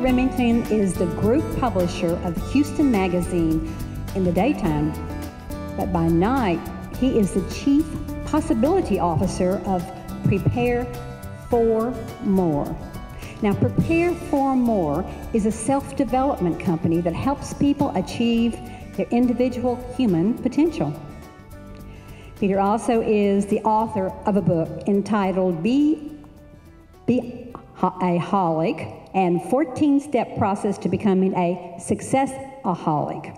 Remington is the group publisher of Houston Magazine in the daytime, but by night, he is the Chief Possibility Officer of Prepare for More. Now, Prepare for More is a self-development company that helps people achieve their individual human potential. Peter also is the author of a book entitled Be a Holic and 14-Step Process to Becoming a Success-aholic.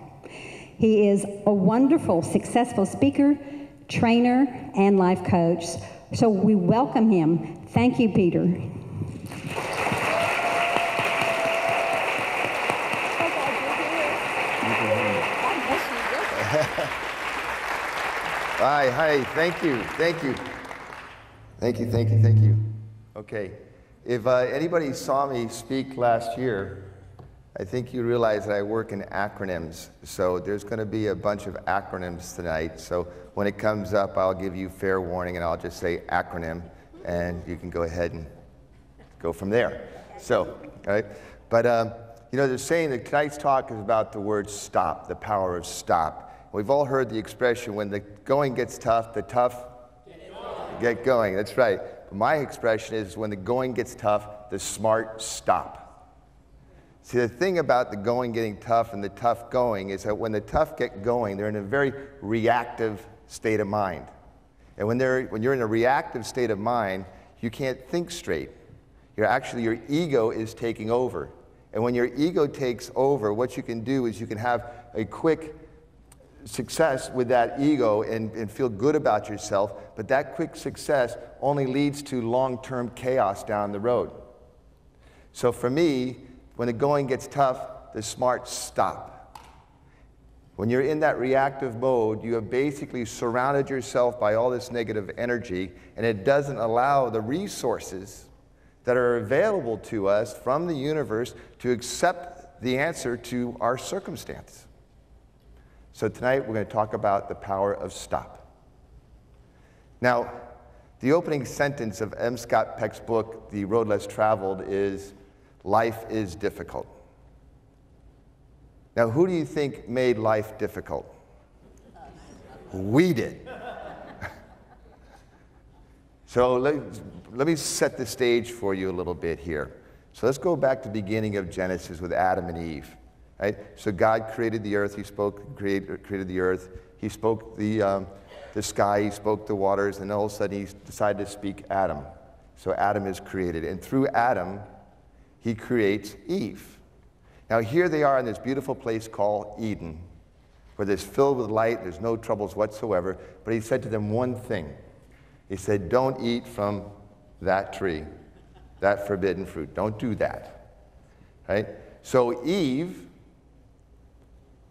He is a wonderful, successful speaker, trainer, and life coach. So we welcome him. Thank you, Peter. Hi, thank you. Okay, if anybody saw me speak last year, I think you realize that I work in acronyms. So there's going to be a bunch of acronyms tonight. So when it comes up, I'll give you fair warning and I'll just say acronym, and you can go ahead and go from there. So, all right. But, you know, they're saying that tonight's talk is about the word stop, the power of stop. We've all heard the expression, when the going gets tough, the tough get going. That's right. But my expression is, when the going gets tough, the smart stop. See, the thing about the going getting tough and the tough going is that when the tough get going, they're in a very reactive state of mind. And when you're in a reactive state of mind, you can't think straight. Your ego is taking over. And when your ego takes over, what you can do is you can have a quick success with that ego and feel good about yourself, but that quick success only leads to long-term chaos down the road. So for me, when the going gets tough, the smart stop. When you're in that reactive mode, you have basically surrounded yourself by all this negative energy, and it doesn't allow the resources that are available to us from the universe to accept the answer to our circumstance. So tonight we're going to talk about the power of stop. Now, the opening sentence of M. Scott Peck's book, The Road Less Traveled, is, "Life is difficult." Now, who do you think made life difficult? We did. So let me set the stage for you a little bit here. So let's go back to the beginning of Genesis with Adam and Eve. Right? So God created the earth. He created the earth. He spoke the sky. He spoke the waters. And all of a sudden, he decided to speak Adam. So Adam is created. And through Adam, he creates Eve. Now here they are in this beautiful place called Eden, where there's filled with light. There's no troubles whatsoever. But he said to them one thing. He said, don't eat from that tree, that forbidden fruit. Don't do that. Right? So Eve,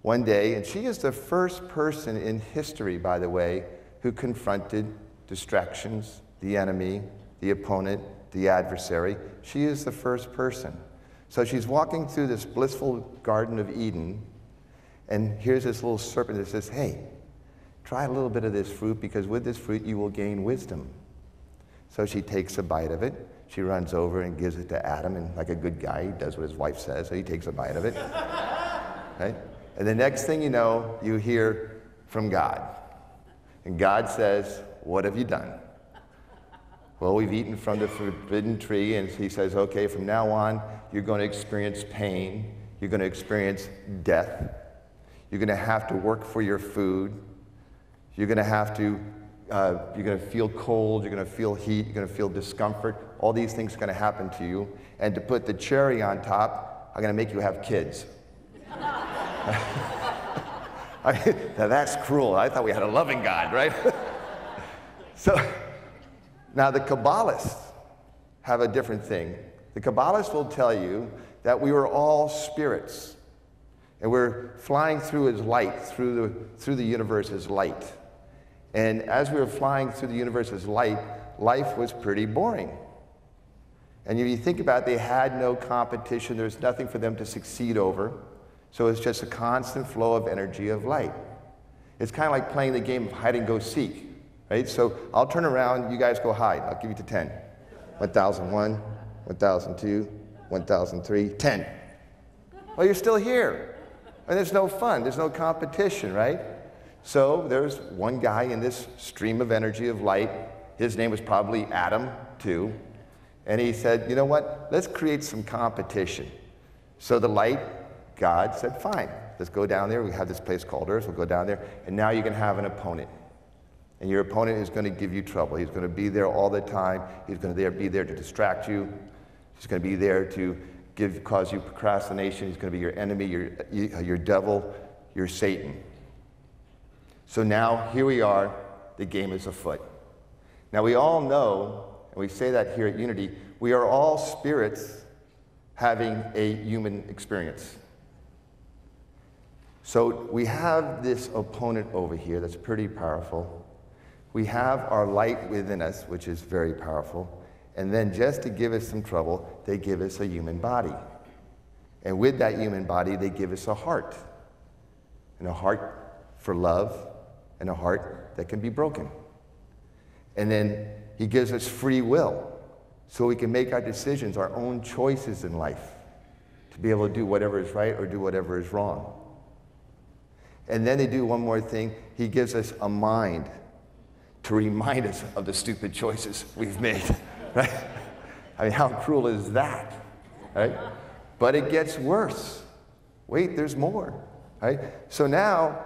one day, and she is the first person in history, by the way, who confronted distractions, the enemy, the opponent, the adversary. She is the first person. So she's walking through this blissful Garden of Eden, and here's this little serpent that says, hey, try a little bit of this fruit, because with this fruit you will gain wisdom. So she takes a bite of it. She runs over and gives it to Adam, and like a good guy, he does what his wife says, so he takes a bite of it. Right? And the next thing you know, you hear from God. And God says, what have you done? Well, we've eaten from the forbidden tree, and he says, okay, from now on, you're going to experience pain. You're going to experience death. You're going to have to work for your food. You're going to have to, you're going to feel cold. You're going to feel heat. You're going to feel discomfort. All these things are going to happen to you. And to put the cherry on top, I'm going to make you have kids. Now that's cruel. I thought we had a loving God, right? So now the Kabbalists have a different thing. The Kabbalists will tell you that we were all spirits, and we're flying through as light, through the universe as light. And as we were flying through the universe as light, life was pretty boring. And if you think about it, they had no competition. There's nothing for them to succeed over. So it's just a constant flow of energy of light. It's kind of like playing the game of hide and go seek, right? So I'll turn around, you guys go hide. I'll give you to 10. 1001, 1002, 1003, 10. Well, you're still here. And there's no fun, there's no competition, right? So there's one guy in this stream of energy of light. His name was probably Adam, too. And he said, you know what? Let's create some competition. So the light, God said, fine, let's go down there. We have this place called Earth. We'll go down there. And now you can have an opponent. And your opponent is going to give you trouble. He's going to be there all the time. He's going to be there to distract you. He's going to be there to cause you procrastination. He's going to be your enemy, your devil, your Satan. So now, here we are. The game is afoot. Now, we all know, and we say that here at Unity, we are all spirits having a human experience. So we have this opponent over here that's pretty powerful. We have our light within us, which is very powerful. And then just to give us some trouble, they give us a human body. And with that human body, they give us a heart. And a heart for love, and a heart that can be broken. And then he gives us free will, so we can make our decisions, our own choices in life, to be able to do whatever is right or do whatever is wrong. And then they do one more thing. He gives us a mind to remind us of the stupid choices we've made. Right? I mean, how cruel is that? Right? But it gets worse. Wait, there's more. Right? So now,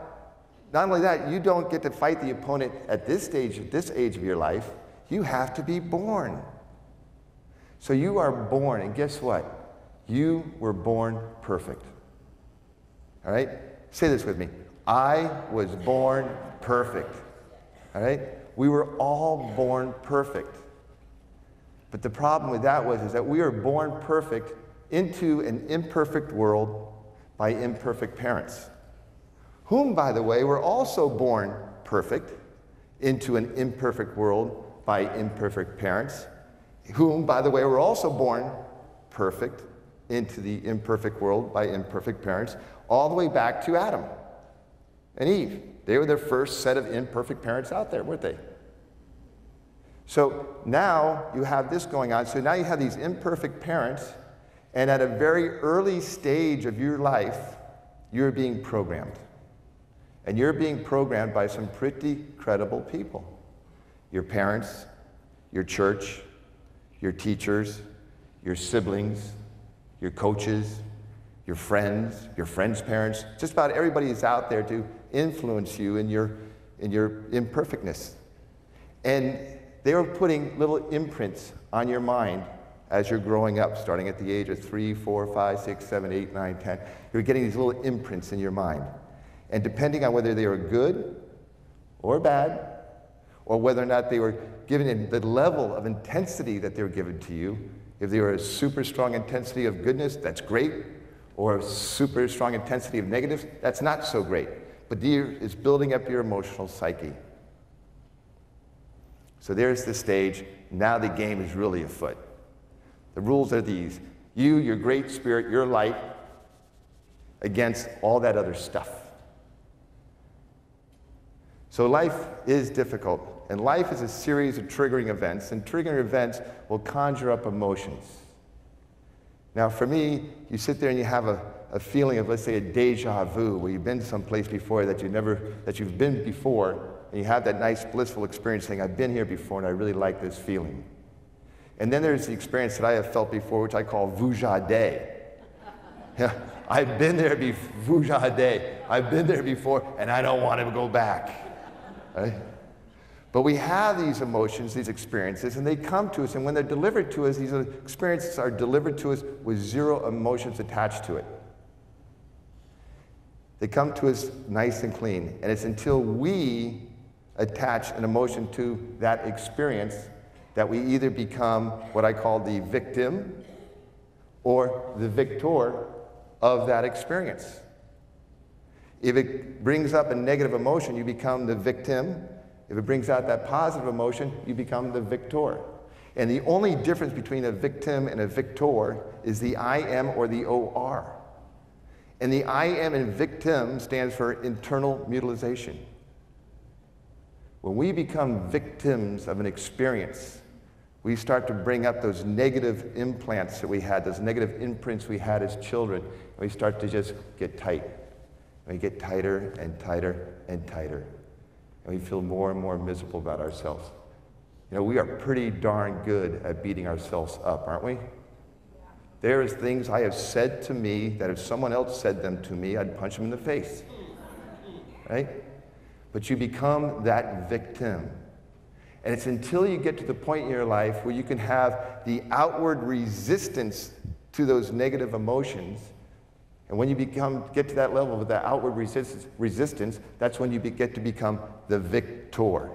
not only that, you don't get to fight the opponent at this stage, at this age of your life. You have to be born. So you are born, and guess what? You were born perfect. All right? Say this with me. I was born perfect. All right? We were all born perfect. But the problem with that is that we are born perfect into an imperfect world by imperfect parents, whom, by the way, were also born perfect into an imperfect world by imperfect parents, whom, by the way, were also born perfect into the imperfect world by imperfect parents, all the way back to Adam and Eve. They were the first set of imperfect parents out there, weren't they? So now you have this going on. So now you have these imperfect parents, and at a very early stage of your life, you're being programmed. And you're being programmed by some pretty credible people. Your parents, your church, your teachers, your siblings, your coaches, your friends' parents. Just about everybody is out there to influence you in your imperfectness. And they were putting little imprints on your mind as you're growing up, starting at the age of 3, 4, 5, 6, 7, 8, 9, 10. You're getting these little imprints in your mind. And depending on whether they were good or bad, or whether or not they were given in the level of intensity that they were given to you, if they were a super strong intensity of goodness, that's great, or a super strong intensity of negatives, that's not so great. But it's building up your emotional psyche. So there's the stage. Now the game is really afoot. The rules are these. You, your great spirit, your light, against all that other stuff. So life is difficult, and life is a series of triggering events, and triggering events will conjure up emotions. Now for me, you sit there and you have a feeling of, let's say, a deja vu, where you've been someplace before that you've been before, and you have that nice blissful experience saying, I've been here before and I really like this feeling. And then there's the experience that I have felt before, which I call vujade. Yeah, I've been there before, vujade. I've been there before and I don't want to go back. Right? But we have these emotions, these experiences, and they come to us, and when they're delivered to us, these experiences are delivered to us with zero emotions attached to it. They come to us nice and clean, and it's until we attach an emotion to that experience that we either become what I call the victim or the victor of that experience. If it brings up a negative emotion, you become the victim. If it brings out that positive emotion, you become the victor. And the only difference between a victim and a victor is the I am or the OR. And the I am in victim stands for internal mutilization. When we become victims of an experience, We start to bring up those negative implants that we had, those negative imprints we had as children, and we start to just get tight. And we get tighter and tighter and tighter. And we feel more and more miserable about ourselves. You know, we are pretty darn good at beating ourselves up, aren't we? There is things I have said to me that if someone else said them to me, I'd punch them in the face, right? But you become that victim. And it's until you get to the point in your life where you can have the outward resistance to those negative emotions. And when you get to that level with that outward resistance, that's when you get to become the victor.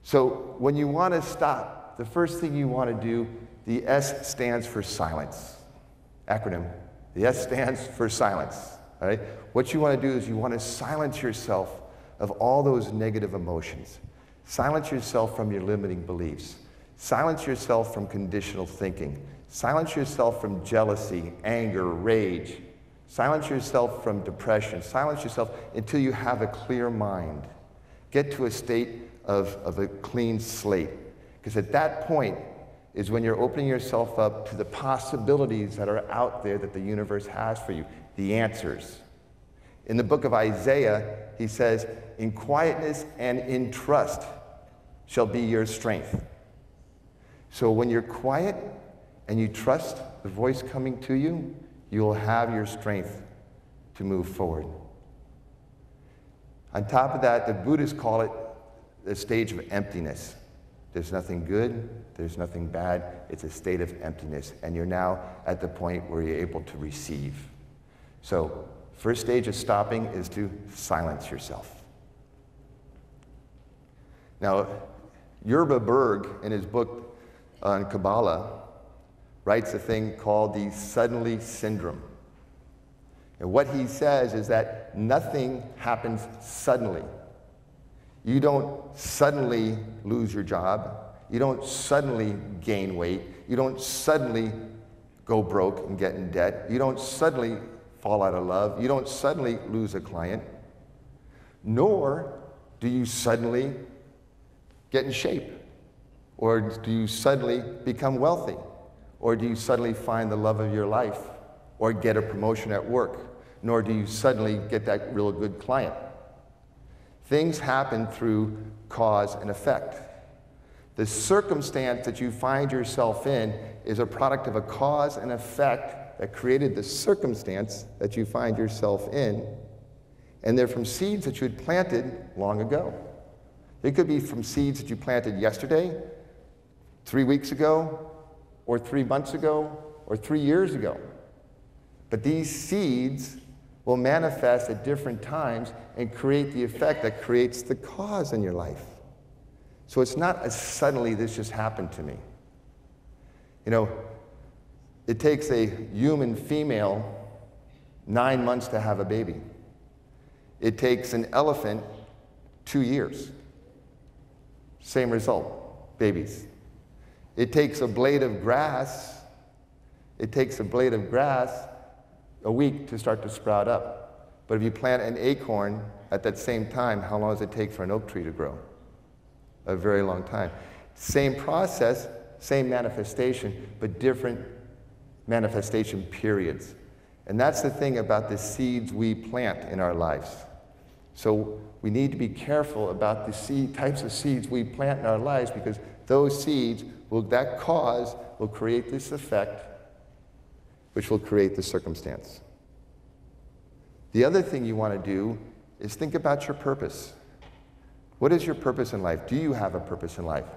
So when you want to stop, the first thing you want to do, the S stands for silence. Acronym. The S stands for silence. All right? What you want to do is you want to silence yourself of all those negative emotions. Silence yourself from your limiting beliefs. Silence yourself from conditional thinking. Silence yourself from jealousy, anger, rage. Silence yourself from depression. Silence yourself until you have a clear mind. Get to a state of a clean slate. Because at that point is when you're opening yourself up to the possibilities that are out there that the universe has for you, the answers. In the book of Isaiah, he says, "In quietness and in trust shall be your strength." So when you're quiet and you trust the voice coming to you, you will have your strength to move forward. On top of that, the Buddhists call it the stage of emptiness. There's nothing good, there's nothing bad, it's a state of emptiness, and you're now at the point where you're able to receive. So, first stage of stopping is to silence yourself. Now, Yerba Berg, in his book on Kabbalah, writes a thing called the suddenly syndrome. And what he says is that nothing happens suddenly. You don't suddenly lose your job. You don't suddenly gain weight. You don't suddenly go broke and get in debt. You don't suddenly fall out of love. You don't suddenly lose a client. Nor do you suddenly get in shape. Or do you suddenly become wealthy. Or do you suddenly find the love of your life. Or get a promotion at work. Nor do you suddenly get that real good client. Things happen through cause and effect. The circumstance that you find yourself in is a product of a cause and effect that created the circumstance that you find yourself in, and they're from seeds that you had planted long ago. They could be from seeds that you planted yesterday, 3 weeks ago, or 3 months ago, or 3 years ago. But these seeds will manifest at different times and create the effect that creates the cause in your life. So it's not as suddenly this just happened to me. You know, it takes a human female 9 months to have a baby. It takes an elephant 2 years. Same result, babies. It takes a blade of grass, a week to start to sprout up. But if you plant an acorn at that same time, how long does it take for an oak tree to grow? A very long time. Same process, same manifestation, but different manifestation periods. And that's the thing about the seeds we plant in our lives. So we need to be careful about the types of seeds we plant in our lives, because those seeds, that cause will create this effect, which will create the circumstance. The other thing you want to do is think about your purpose. What is your purpose in life? Do you have a purpose in life?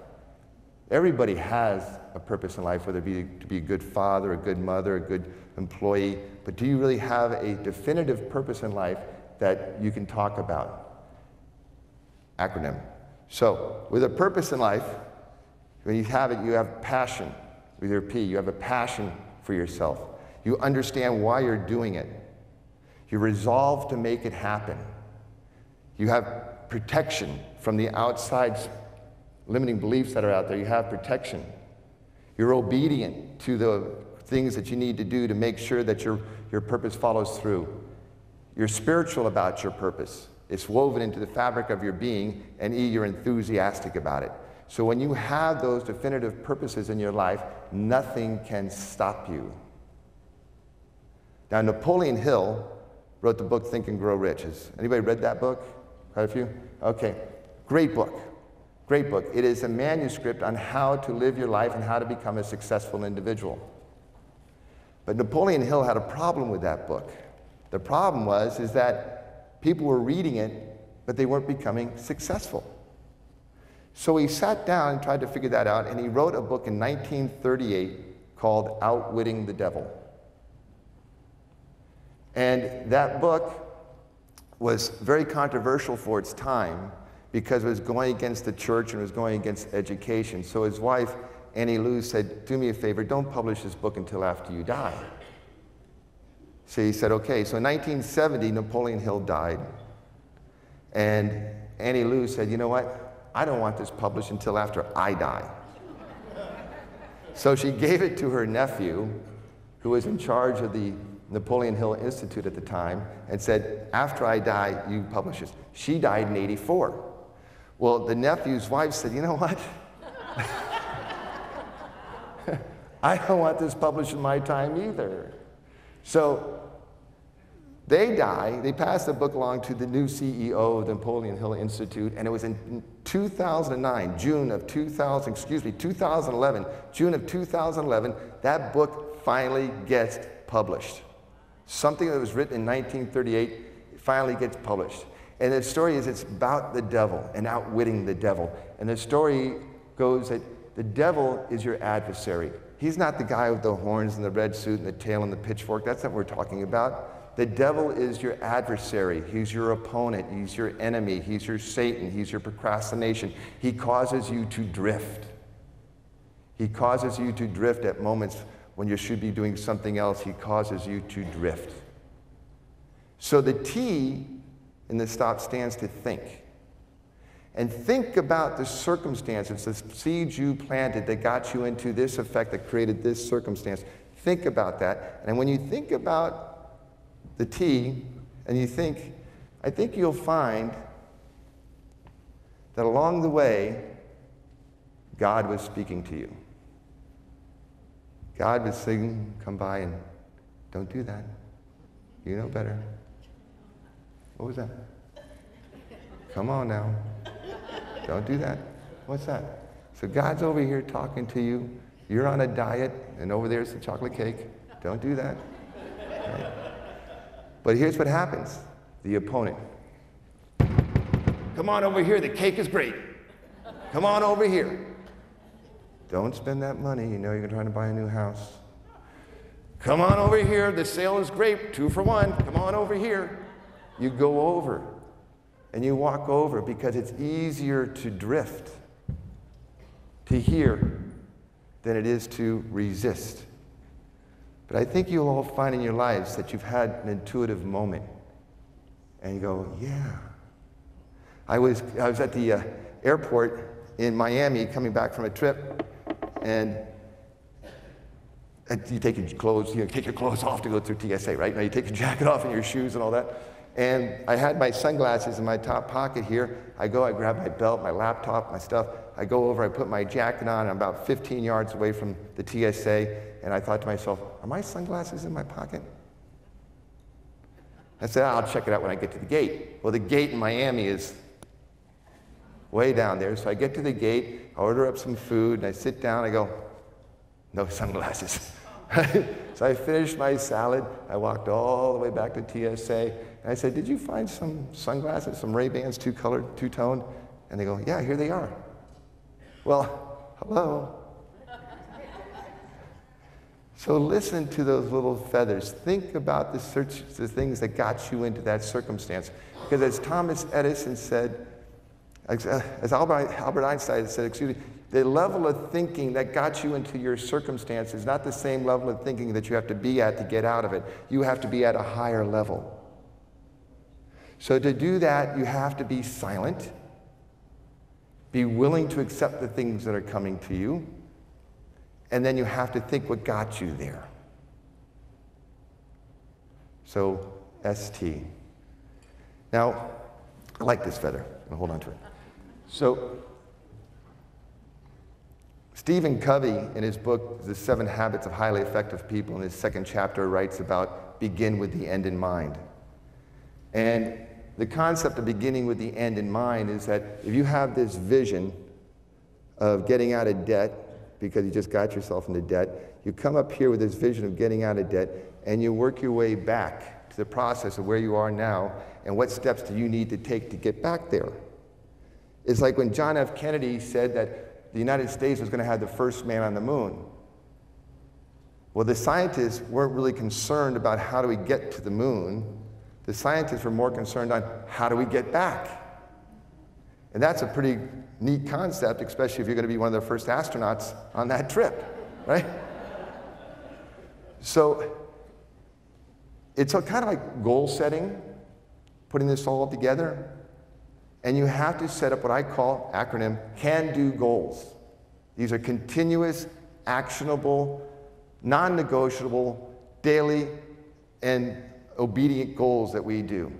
Everybody has a purpose in life, whether it be to be a good father, a good mother, a good employee, but do you really have a definitive purpose in life that you can talk about? Acronym. So, with a purpose in life, when you have it, you have passion, with your P. You have a passion for yourself. You understand why you're doing it. You resolve to make it happen. You have protection from the outside limiting beliefs that are out there. You have protection. You're obedient to the things that you need to do to make sure that your purpose follows through. You're spiritual about your purpose. It's woven into the fabric of your being, and E, you're enthusiastic about it. So when you have those definitive purposes in your life, nothing can stop you. Now, Napoleon Hill wrote the book Think and Grow Rich. Has anybody read that book? Quite a few? Okay. Great book. Great book. It is a manuscript on how to live your life and how to become a successful individual. But Napoleon Hill had a problem with that book. The problem is that people were reading it, but they weren't becoming successful. So he sat down and tried to figure that out, and he wrote a book in 1938 called Outwitting the Devil. And that book was very controversial for its time because it was going against the church and it was going against education. So his wife, Annie Lou, said, do me a favor, don't publish this book until after you die. So he said, okay. So in 1970, Napoleon Hill died. And Annie Lou said, you know what? I don't want this published until after I die. So she gave it to her nephew, who was in charge of the Napoleon Hill Institute at the time, and said, after I die, you publish this. She died in 84. Well, the nephew's wife said, you know what? I don't want this published in my time either. So they die. They passed the book along to the new CEO of the Napoleon Hill Institute, and it was in 2009, June of 2011, June of 2011, that book finally gets published. Something that was written in 1938 finally gets published. And the story is it's about the devil and outwitting the devil. And the story goes that the devil is your adversary. He's not the guy with the horns and the red suit and the tail and the pitchfork. That's not what we're talking about. The devil is your adversary. He's your opponent. He's your enemy. He's your Satan. He's your procrastination. He causes you to drift. He causes you to drift at moments when you should be doing something else. He causes you to drift. So the T in the stop stands to think. And think about the circumstances, the seeds you planted that got you into this effect that created this circumstance. Think about that. And when you think about the T, and you think, I think you'll find that along the way, God was speaking to you. God was saying, come by and don't do that. You know better. What was that? Come on now. Don't do that. What's that? So God's over here talking to you. You're on a diet, and over there's the chocolate cake. Don't do that. Right? But here's what happens. The opponent. Come on over here. The cake is great. Come on over here. Don't spend that money. You know you're trying to buy a new house. Come on over here. The sale is great. 2 for 1. Come on over here. You go over. And you walk over because it's easier to drift, to hear, than it is to resist. But I think you'll all find in your lives that you've had an intuitive moment. And you go, yeah. I was at the airport in Miami coming back from a trip, and you take your clothes, take your clothes off to go through TSA, right? Now you take your jacket off and your shoes and all that. And I had my sunglasses in my top pocket here. I grab my belt, my laptop, my stuff. I go over, I put my jacket on. I'm about 15 yards away from the TSA. And I thought to myself, are my sunglasses in my pocket? I said, I'll check it out when I get to the gate. Well, the gate in Miami is way down there. So I get to the gate, I order up some food, and I sit down. I go, no sunglasses. So I finished my salad. I walked all the way back to TSA. And I said, did you find some sunglasses, some Ray-Bans, two-toned? And they go, yeah, here they are. Well, hello. So listen to those little feathers. Think about the things that got you into that circumstance. Because as Thomas Edison said, as Albert Einstein said, the level of thinking that got you into your circumstance is not the same level of thinking that you have to be at to get out of it. You have to be at a higher level. So to do that, you have to be silent, be willing to accept the things that are coming to you, and then you have to think what got you there. So, ST. Now, I like this feather. I'll hold on to it. So, Stephen Covey, in his book, The 7 Habits of Highly Effective People, in his 2nd chapter, writes about begin with the end in mind. And the concept of beginning with the end in mind is that if you have this vision of getting out of debt because you just got yourself into debt, you come up here with this vision of getting out of debt and you work your way back to the process of where you are now and what steps do you need to take to get back there. It's like when John F. Kennedy said that the United States was going to have the first man on the moon. Well, the scientists weren't really concerned about how do we get to the moon. The scientists were more concerned on how do we get back. And that's a pretty neat concept, especially if you're going to be one of the first astronauts on that trip, right? So it's kind of like goal setting, putting this all together. And you have to set up what I call, acronym, can-do goals. These are continuous, actionable, non-negotiable, daily, and obedient goals that we do.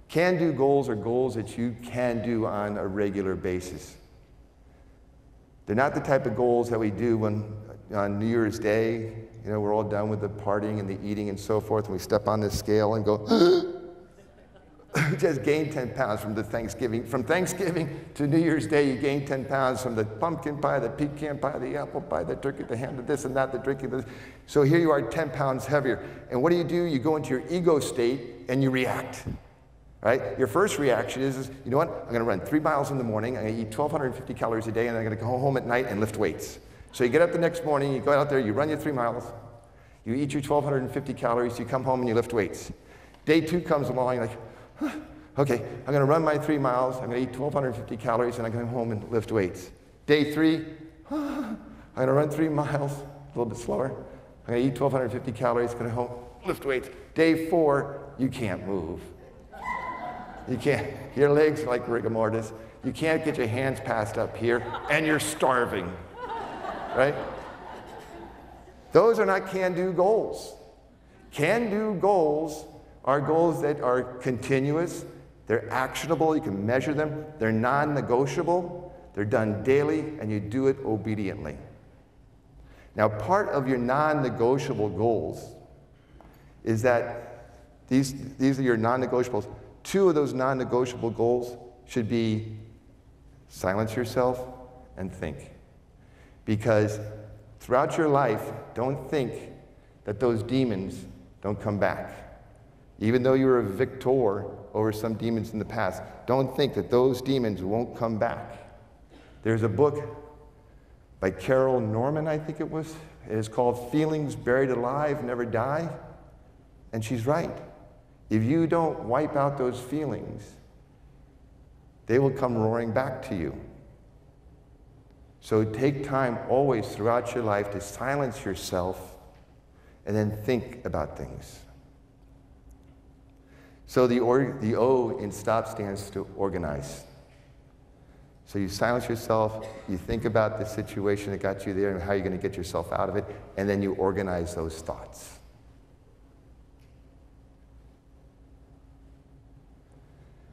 Can-do goals are goals that you can do on a regular basis. They're not the type of goals that we do when on New Year's Day, you know, we're all done with the partying and the eating and so forth, and we step on this scale and go, just gained 10 pounds from Thanksgiving. From Thanksgiving to New Year's Day, you gain 10 pounds from the pumpkin pie, the pecan pie, the apple pie, the turkey, the ham, the this and that, the drinking. This. So here you are 10 pounds heavier. And what do? You go into your ego state and you react. Right? Your first reaction is, you know what? I'm going to run 3 miles in the morning. I'm going to eat 1,250 calories a day, and I'm going to go home at night and lift weights. So you get up the next morning, you go out there, you run your 3 miles, you eat your 1,250 calories, you come home and you lift weights. Day 2 comes along, you're like, okay, I'm going to run my 3 miles, I'm going to eat 1,250 calories, and I'm going to go home and lift weights. Day 3, I'm going to run 3 miles, a little bit slower. I'm going to eat 1,250 calories, going to home, lift weights. Day 4, you can't move. You can't, your legs are like rigor mortis. You can't get your hands passed up here, and you're starving, right? Those are not can-do goals. Can-do goals are goals that are continuous, they're actionable, you can measure them, they're non-negotiable, they're done daily, and you do it obediently. Now, part of your non-negotiable goals is that these are your non-negotiables. 2 of those non-negotiable goals should be silence yourself and think. Because throughout your life, don't think that those demons don't come back. Even though you were a victor over some demons in the past, don't think that those demons won't come back. There's a book by Carol Norman, I think it was. It is called Feelings Buried Alive Never Die. And she's right. If you don't wipe out those feelings, they will come roaring back to you. So take time always throughout your life to silence yourself and then think about things. So the O in STOP stands to organize. So you silence yourself, you think about the situation that got you there and how you're going to get yourself out of it, and then you organize those thoughts.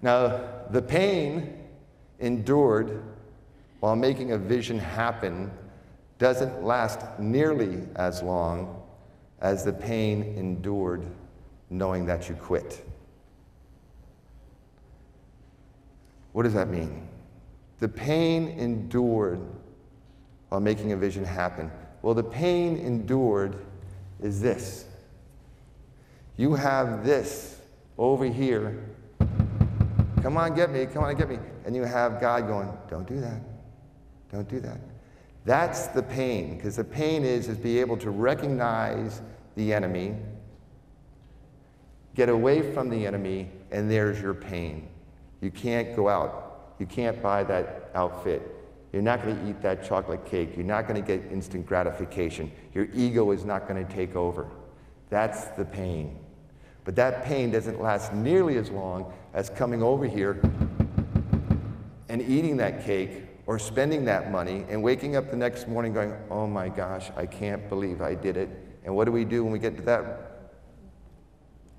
Now, the pain endured while making a vision happen doesn't last nearly as long as the pain endured knowing that you quit. What does that mean? The pain endured while making a vision happen. Well, the pain endured is this. You have this over here. Come on, get me, come on, get me. And you have God going, don't do that, don't do that. That's the pain, because the pain is be able to recognize the enemy, get away from the enemy, and there's your pain. You can't go out. You can't buy that outfit. You're not going to eat that chocolate cake. You're not going to get instant gratification. Your ego is not going to take over. That's the pain. But that pain doesn't last nearly as long as coming over here and eating that cake or spending that money and waking up the next morning going, oh my gosh, I can't believe I did it. And what do we do when we get to that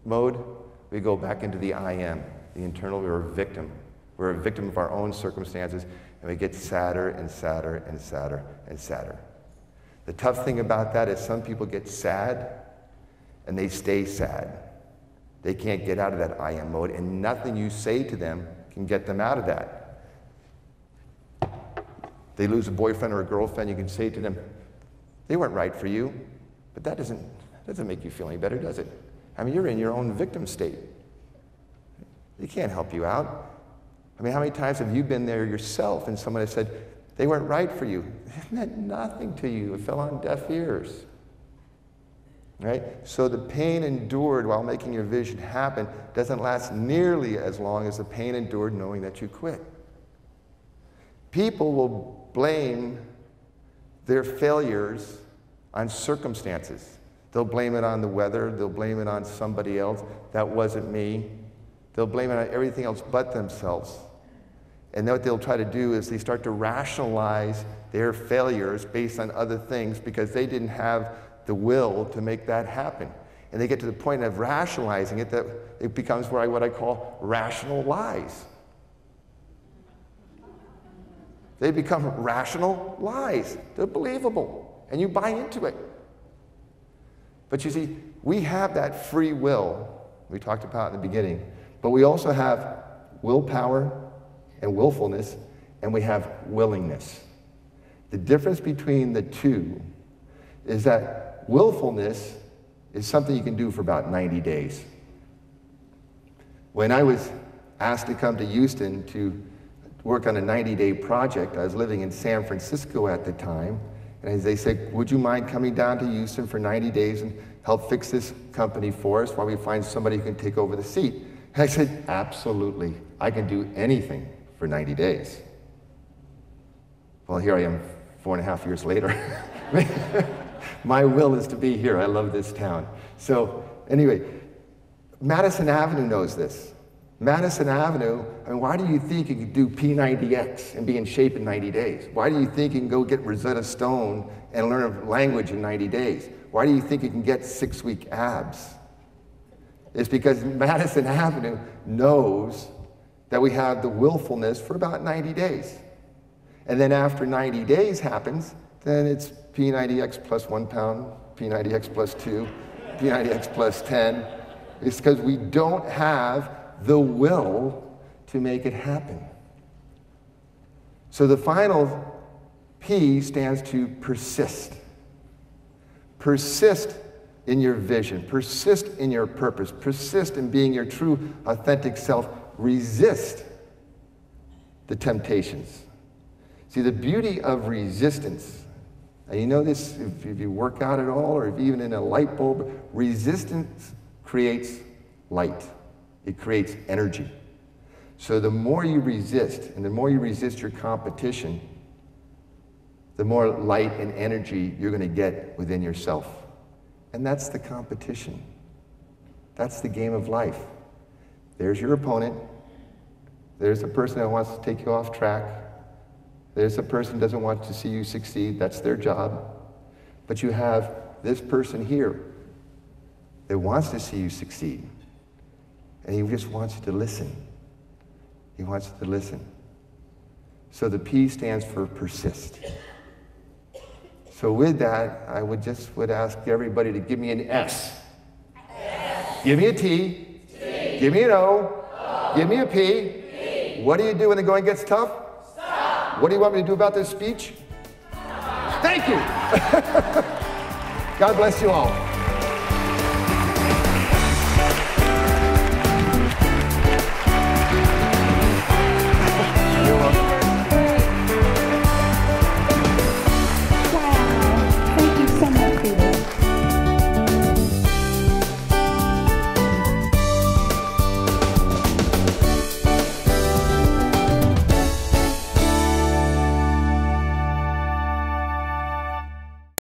mode? We go back into the I am, the internal. We're a victim. We're a victim of our own circumstances, and we get sadder and sadder and sadder and sadder. The tough thing about that is some people get sad and they stay sad. They can't get out of that I am mode, and nothing you say to them can get them out of that. They lose a boyfriend or a girlfriend, you can say to them, they weren't right for you, but that doesn't make you feel any better, does it? I mean, you're in your own victim state. They can't help you out. I mean, how many times have you been there yourself and someone has said, they weren't right for you? It meant nothing to you. It fell on deaf ears. Right? So the pain endured while making your vision happen doesn't last nearly as long as the pain endured knowing that you quit. People will blame their failures on circumstances. They'll blame it on the weather. They'll blame it on somebody else. That wasn't me. They'll blame it on everything else but themselves. And then what they'll try to do is they start to rationalize their failures based on other things because they didn't have the will to make that happen. And they get to the point of rationalizing it that it becomes what I call rational lies. They become rational lies. They're believable, and you buy into it. But you see, we have that free will we talked about in the beginning, but we also have willpower and willfulness, and we have willingness. The difference between the two is that willfulness is something you can do for about 90 days. When I was asked to come to Houston to work on a 90-day project, I was living in San Francisco at the time, and they said, would you mind coming down to Houston for 90 days and help fix this company for us while we find somebody who can take over the seat? And I said, absolutely, I can do anything for 90 days. Well, here I am 4.5 years later. My will is to be here. I love this town. So anyway, Madison Avenue knows this. Madison Avenue, I mean, why do you think you could do P90X and be in shape in 90 days? Why do you think you can go get Rosetta Stone and learn a language in 90 days? Why do you think you can get 6-week abs? It's because Madison Avenue knows that we have the willfulness for about 90 days. And then after 90 days happens, then it's P90X plus 1 pound, P90X plus 2, P90X plus 10. It's because we don't have the will to make it happen. So the final P stands to persist. Persist in your vision. Persist in your purpose. Persist in being your true, authentic self. Resist the temptations. See, the beauty of resistance, and you know this if you work out at all or if even in a light bulb, resistance creates light. It creates energy. So the more you resist, and the more you resist your competition, the more light and energy you're going to get within yourself. And that's the competition. That's the game of life. There's your opponent. There's the person that wants to take you off track. There's the person who doesn't want to see you succeed. That's their job. But you have this person here that wants to see you succeed. And he just wants you to listen. He wants you to listen. So the P stands for persist. So with that, I would ask everybody to give me an S. S. Give me a T. T. Give me an O. O. Give me a P. P. What do you do when the going gets tough? Stop. What do you want me to do about this speech? Stop. Thank you. God bless you all.